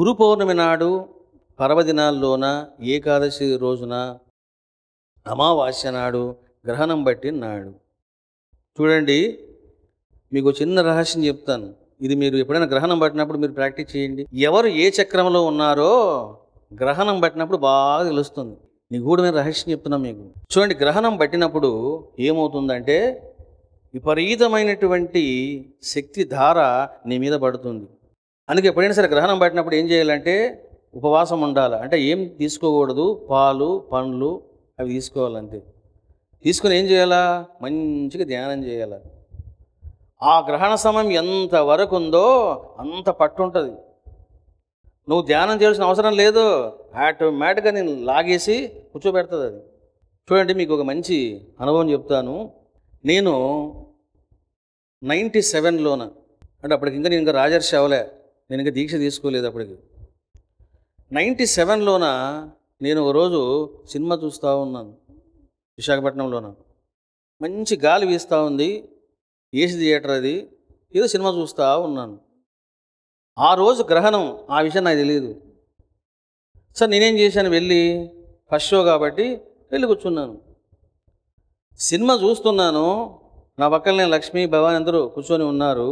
గురు పౌర్ణమి నాడు పర్వదినాల్లోన ఏకాదశి రోజున అమావాస్య నాడు గ్రహణం బట్టి నాడు. చూడండి, మీకు చిన్న రహస్యం చెప్తాను. ఇది మీరు ఎప్పుడైనా గ్రహణం పట్టినప్పుడు మీరు ప్రాక్టీస్ చేయండి. ఎవరు ఏ చక్రంలో ఉన్నారో గ్రహణం పట్టినప్పుడు బాగా తెలుస్తుంది. నిగూఢమైన రహస్యం చెప్తున్నాం మీకు. చూడండి, గ్రహణం పట్టినప్పుడు ఏమవుతుందంటే విపరీతమైనటువంటి శక్తి ధార నీ మీద పడుతుంది. అందుకే ఎప్పుడైనా సరే గ్రహణం పట్టినప్పుడు ఏం చేయాలంటే ఉపవాసం ఉండాలి. అంటే ఏం తీసుకోకూడదు, పాలు పండ్లు అవి తీసుకోవాలంతే. తీసుకొని ఏం చేయాలా, మంచిగా ధ్యానం చేయాలి. ఆ గ్రహణ సమయం ఎంత వరకు ఉందో అంత పట్టుంటుంది. నువ్వు ధ్యానం చేయాల్సిన అవసరం లేదు, ఆటోమేటిక్గా నేను లాగేసి కూర్చోబెడుతుంది అది. చూడండి, మీకు ఒక మంచి అనుభవం చెప్తాను. నేను 97లోన, అంటే అప్పటికి ఇంకా నేను ఇంకా రాజర్షి అవ్వలే, నేను ఇంకా దీక్ష తీసుకోలేదు అప్పటికి. 97లోన నేను ఒకరోజు సినిమా చూస్తూ ఉన్నాను విశాఖపట్నంలోన. మంచి గాలి వీస్తూ ఉంది, ఏసీ థియేటర్ అది. ఏదో సినిమా చూస్తూ ఉన్నాను. ఆ రోజు గ్రహణం, ఆ విషయం నాకు తెలియదు. సార్ నేనేం చేశాను, వెళ్ళి ఫస్ట్ షో కాబట్టి వెళ్ళి కూర్చున్నాను. సినిమా చూస్తున్నాను. నా పక్కన నేను లక్ష్మి భవాని అందరూ కూర్చొని ఉన్నారు.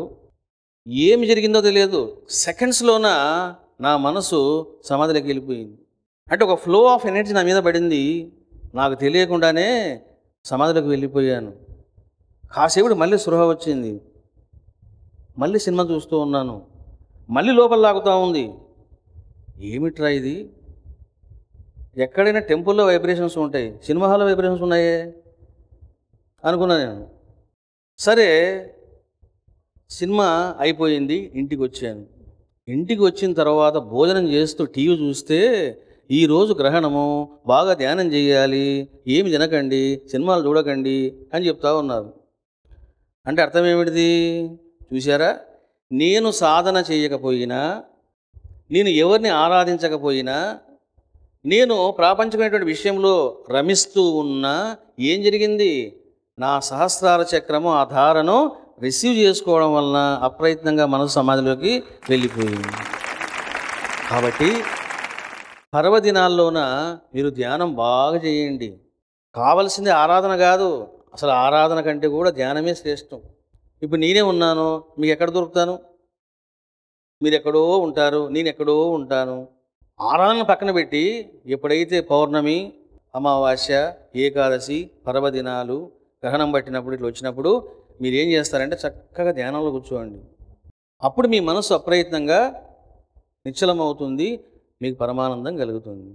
ఏమి జరిగిందో తెలియదు. సెకండ్స్లోన నా మనసు సమాధిలోకి వెళ్ళిపోయింది. అంటే ఒక ఫ్లో ఆఫ్ ఎనర్జీ నా మీద పడింది. నాకు తెలియకుండానే సమాధిలోకి వెళ్ళిపోయాను. కాసేపుడు మళ్ళీ స్పృహ వచ్చింది. మళ్ళీ సినిమా చూస్తూ ఉన్నాను. మళ్ళీ లోపల లాగుతూ ఉంది. ఏమిట్రా ఇది? ఎక్కడైనా టెంపుల్లో వైబ్రేషన్స్ ఉంటాయి, సినిమా హాల్లో వైబ్రేషన్స్ ఉన్నాయే అనుకున్నాను నేను. సరే, సినిమా అయిపోయింది, ఇంటికి వచ్చాను. ఇంటికి వచ్చిన తర్వాత భోజనం చేస్తూ టీవీ చూస్తే ఈరోజు గ్రహణము, బాగా ధ్యానం చేయాలి, ఏమి తినకండి, సినిమాలు చూడకండి అని చెప్తా ఉన్నారు. అంటే అర్థం ఏమిటిది చూసారా? నేను సాధన చేయకపోయినా, నేను ఎవరిని ఆరాధించకపోయినా, నేను ప్రాపంచికమైనటువంటి విషయంలో రమిస్తూ ఉన్నా ఏం జరిగింది? నా సహస్రార చక్రము ఆ ధారను రిసీవ్ చేసుకోవడం వలన అప్రయత్నంగా మనసు సమాధిలోకి వెళ్ళిపోయింది. కాబట్టి పర్వదినాల్లోన మీరు ధ్యానం బాగా చేయండి. కావలసింది ఆరాధన కాదు, అసలు ఆరాధన కంటే కూడా ధ్యానమే శ్రేష్టం. ఇప్పుడు నేనే ఉన్నాను, మీకు ఎక్కడ దొరుకుతాను? మీరు ఎక్కడో ఉంటారు, నేను ఎక్కడో ఉంటాను. ఆరాధన పక్కన పెట్టి ఎప్పుడైతే పౌర్ణమి, అమావాస్య, ఏకాదశి, పర్వదినాలు, గ్రహణం పట్టినప్పుడు ఇట్లా వచ్చినప్పుడు మీరు ఏం చేస్తారంటే చక్కగా ధ్యానంలో కూర్చోండి. అప్పుడు మీ మనసు అప్రయత్నంగా నిశ్చలమవుతుంది, మీకు పరమానందం కలుగుతుంది.